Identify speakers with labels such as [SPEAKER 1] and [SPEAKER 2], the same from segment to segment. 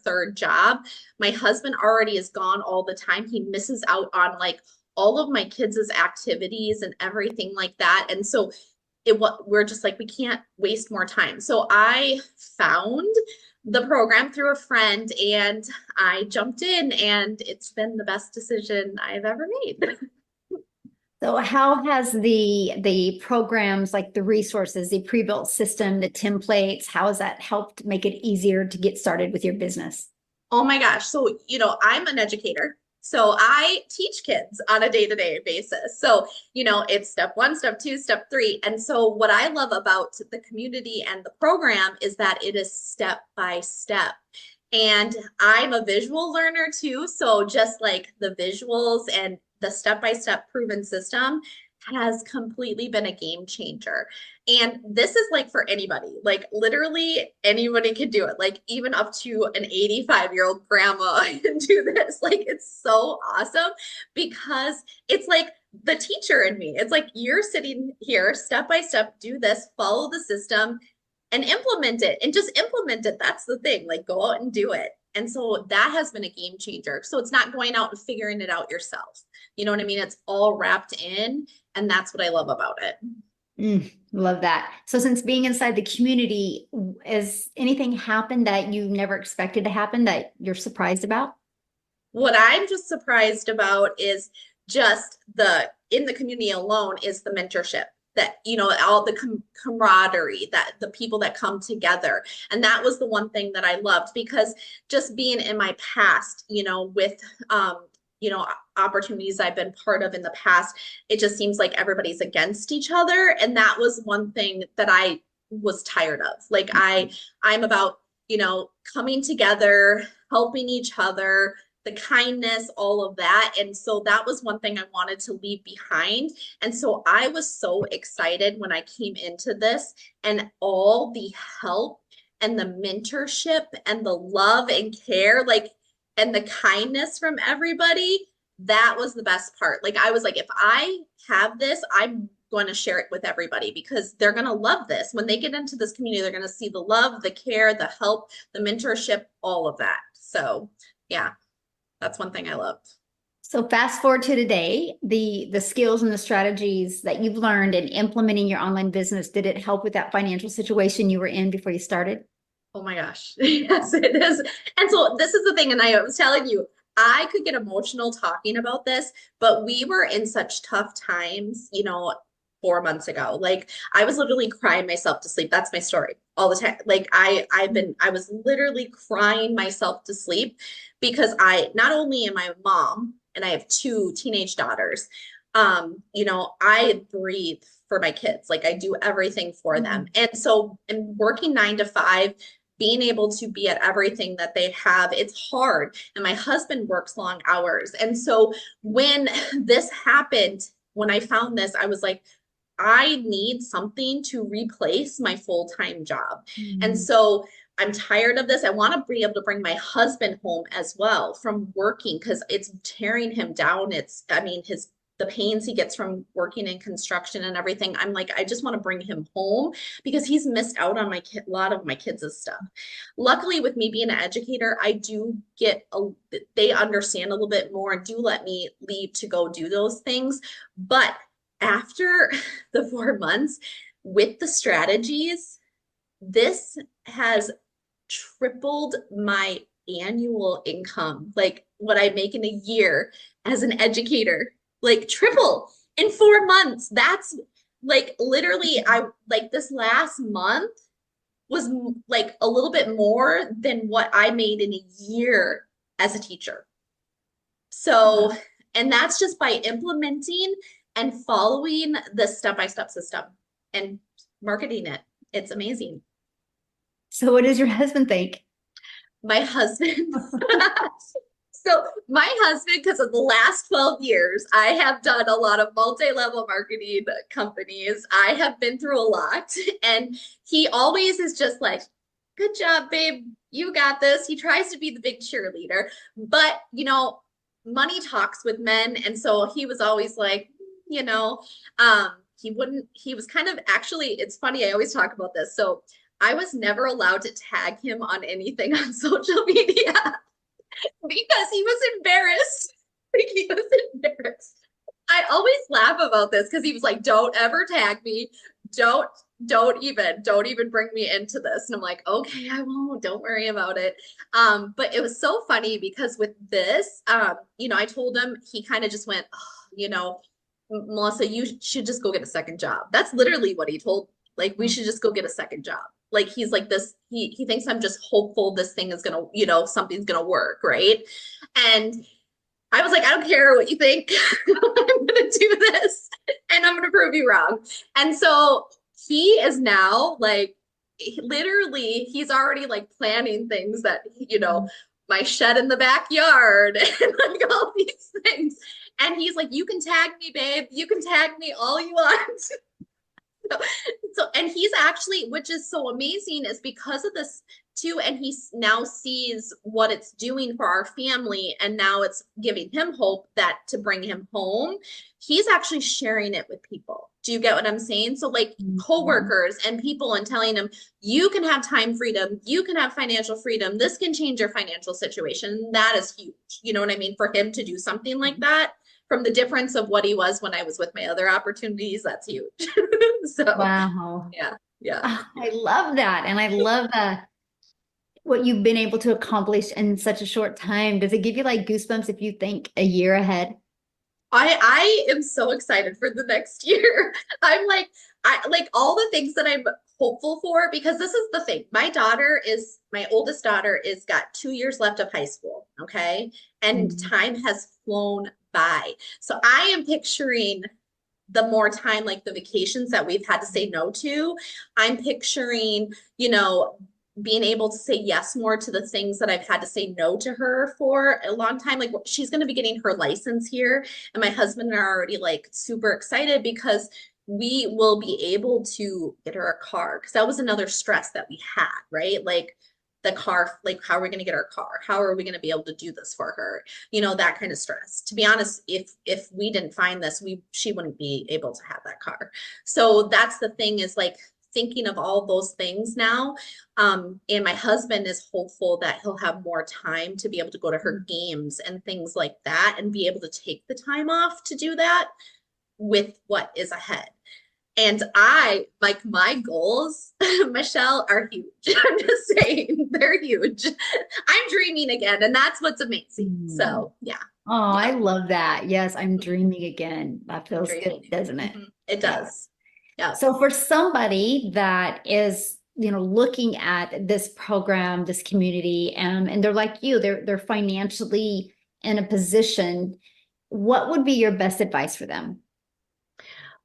[SPEAKER 1] third job. My husband already is gone all the time. He misses out on like all of my kids' activities and everything like that. And so we're just like, we can't waste more time. So I found the program through a friend and I jumped in, and it's been the best decision I've ever made.
[SPEAKER 2] So how has the programs like the resources, the pre-built system, the templates, how has that helped make it easier to get started with your business?
[SPEAKER 1] Oh my gosh. So, I'm an educator. So I teach kids on a day-to-day basis. So, it's step one, step two, step three. And so what I love about the community and the program is that it is step by step. And I'm a visual learner too. So just like the visuals and the step-by-step proven system has completely been a game changer. And this is like for anybody, like literally anybody can do it, like even up to an 85-year-old grandma can do this. Like it's so awesome because it's like the teacher in me. It's like you're sitting here step by step, do this, follow the system and implement it and just implement it. That's the thing, like go out and do it. And so that has been a game changer. So it's not going out and figuring it out yourself. You know what I mean? It's all wrapped in. And that's what I love about it.
[SPEAKER 2] Love that. So since being inside the community, has anything happened that you never expected to happen that you're surprised about?
[SPEAKER 1] What I'm just surprised about is just in the community alone is the mentorship that, all the camaraderie, that the people that come together. And that was the one thing that I loved because just being in my past, with, opportunities I've been part of in the past, it just seems like everybody's against each other. And that was one thing that I was tired of. Like I'm about, coming together, helping each other, the kindness, all of that. And so that was one thing I wanted to leave behind. And so I was so excited when I came into this and all the help and the mentorship and the love and care, like, and the kindness from everybody. That was the best part. Like, I was like, if I have this, I'm going to share it with everybody because they're going to love this. When they get into this community, they're going to see the love, the care, the help, the mentorship, all of that. So, yeah. That's one thing I loved.
[SPEAKER 2] So fast forward to today, the skills and the strategies that you've learned in implementing your online business, did it help with that financial situation you were in before you started?
[SPEAKER 1] Oh my gosh. Yes, it is. And so this is the thing. And I was telling you, I could get emotional talking about this, but we were in such tough times, 4 months ago. Like I was literally crying myself to sleep. That's my story all the time. Like I was literally crying myself to sleep because not only am I a mom and I have two teenage daughters, I breathe for my kids. Like I do everything for them. And so in working 9 to 5, being able to be at everything that they have, it's hard. And my husband works long hours. And so when this happened, when I found this, I was like, I need something to replace my full-time job. And
[SPEAKER 2] Mm.
[SPEAKER 1] so I'm tired of this. I want to be able to bring my husband home as well from working because it's tearing him down. I mean, the pains he gets from working in construction and everything. I'm like, I just want to bring him home because he's missed out on a lot of my kids' stuff. Luckily, with me being an educator, I do they understand a little bit more and do let me leave to go do those things. But after the 4 months with the strategies, this has tripled my annual income, like what I make in a year as an educator, like triple in 4 months. That's like literally, I like this last month was like a little bit more than what I made in a year as a teacher. So, and that's just by implementing and following the step-by-step system and marketing it. It's amazing.
[SPEAKER 2] So what does your husband think?
[SPEAKER 1] My husband, so my husband, because of the last 12 years, I have done a lot of multi-level marketing companies. I have been through a lot, and he always is just like, good job, babe. You got this. He tries to be the big cheerleader, but money talks with men. And so he was always like, you know, he wouldn't, he was kind of actually, it's funny, I always talk about this. So I was never allowed to tag him on anything on social media because he was embarrassed. He was embarrassed. I always laugh about this because he was like, "Don't ever tag me. Don't, don't even bring me into this." And I'm like, "Okay, I won't. Don't worry about it." But it was so funny because with this, I told him he kind of just went, oh, Melissa, you should just go get a second job. That's literally what he told me. Like, we should just go get a second job. Like he's like this, he thinks I'm just hopeful this thing is gonna, something's gonna work, right? And I was like, I don't care what you think. I'm going to do this and I'm going to prove you wrong. And so he is now like, literally, he's already like planning things that, my shed in the backyard and like all these things. And he's like, you can tag me, babe. You can tag me all you want. And he's actually, which is so amazing, is because of this too. And he now sees what it's doing for our family. And now it's giving him hope that to bring him home, he's actually sharing it with people. Do you get what I'm saying? So, like coworkers and people, and telling them, you can have time freedom, you can have financial freedom. This can change your financial situation. That is huge. You know what I mean? For him to do something like that from the difference of what he was when I was with my other opportunities, that's huge. So,
[SPEAKER 2] Wow.
[SPEAKER 1] yeah, yeah.
[SPEAKER 2] Oh, I love that. And I love what you've been able to accomplish in such a short time. Does it give you like goosebumps if you think a year ahead?
[SPEAKER 1] I am so excited for the next year. I'm like, I like all the things that I'm hopeful for, because this is the thing. My oldest daughter is got 2 years left of high school. Okay. And
[SPEAKER 2] Mhm.
[SPEAKER 1] time has flown by. So I am picturing the more time, like the vacations that we've had to say no to, I'm picturing, being able to say yes more to the things that I've had to say no to her for a long time. Like she's going to be getting her license here, and my husband and I are already like super excited because we will be able to get her a car, because that was another stress that we had, right? Like the car, like how are we going to get our car? How are we going to be able to do this for her? That kind of stress. To be honest, if we didn't find this, she wouldn't be able to have that car. So that's the thing, is like thinking of all those things now. And my husband is hopeful that he'll have more time to be able to go to her games and things like that, and be able to take the time off to do that with what is ahead. And I, like, my goals, Michelle, are huge. I'm just saying, they're huge. I'm dreaming again, and that's what's amazing.
[SPEAKER 2] Mm.
[SPEAKER 1] So, yeah,
[SPEAKER 2] Oh,
[SPEAKER 1] yeah,
[SPEAKER 2] I love that. Yes, I'm dreaming again. That feels good,
[SPEAKER 1] dreaming.
[SPEAKER 2] doesn't it?
[SPEAKER 1] It
[SPEAKER 2] Yeah.
[SPEAKER 1] does. Yeah.
[SPEAKER 2] So for somebody that is, looking at this program, this community, and they're like you, they're financially in a position, what would be your best advice for them?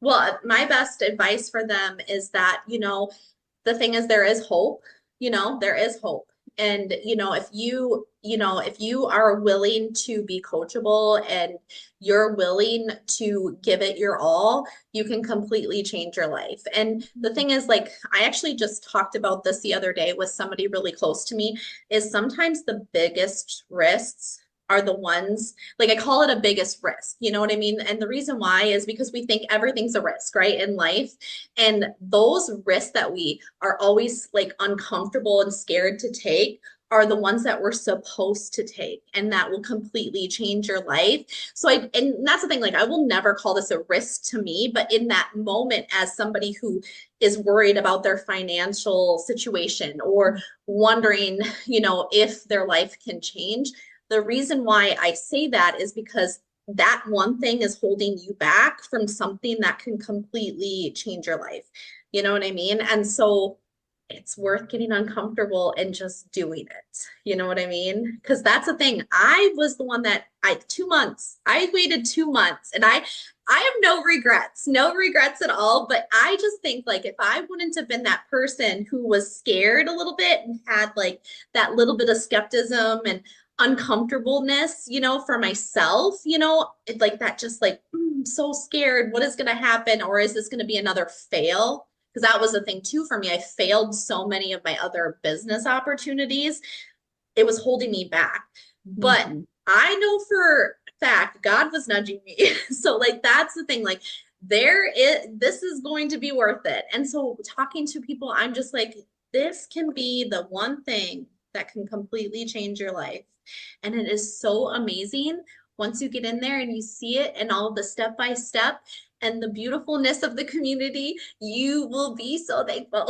[SPEAKER 1] Well, my best advice for them is that, the thing is, there is hope. There is hope. And, if you are willing to be coachable and you're willing to give it your all, you can completely change your life. And the thing is, like, I actually just talked about this the other day with somebody really close to me, is sometimes the biggest risks are the ones, like, I call it a biggest risk. You know what I mean? And the reason why is because we think everything's a risk, right, in life. And those risks that we are always like uncomfortable and scared to take are the ones that we're supposed to take, and that will completely change your life. And that's the thing, like, I will never call this a risk to me, but in that moment, as somebody who is worried about their financial situation or wondering, if their life can change, the reason why I say that is because that one thing is holding you back from something that can completely change your life. You know what I mean? And so it's worth getting uncomfortable and just doing it. You know what I mean? Because that's the thing. I was the one that 2 months, I waited 2 months, and I have no regrets at all. But I just think, like, if I wouldn't have been that person who was scared a little bit and had like that little bit of skepticism and uncomfortableness, for myself, like that, just like, I'm so scared. What is going to happen? Or is this going to be another fail? Because that was the thing too for me. I failed so many of my other business opportunities. It was holding me back. But
[SPEAKER 2] Mhm.
[SPEAKER 1] I know for a fact God was nudging me. So, like, that's the thing. Like, this is going to be worth it. And so talking to people, I'm just like, this can be the one thing that can completely change your life. And it is so amazing once you get in there and you see it and all of the step by step and the beautifulness of the community, you will be so thankful.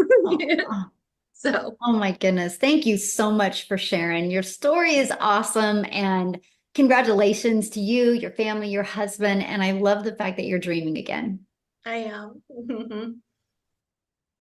[SPEAKER 2] Oh,
[SPEAKER 1] So
[SPEAKER 2] oh my goodness. Thank you so much for sharing. Your story is awesome. And congratulations to you, your family, your husband. And I love the fact that you're dreaming again.
[SPEAKER 1] I am.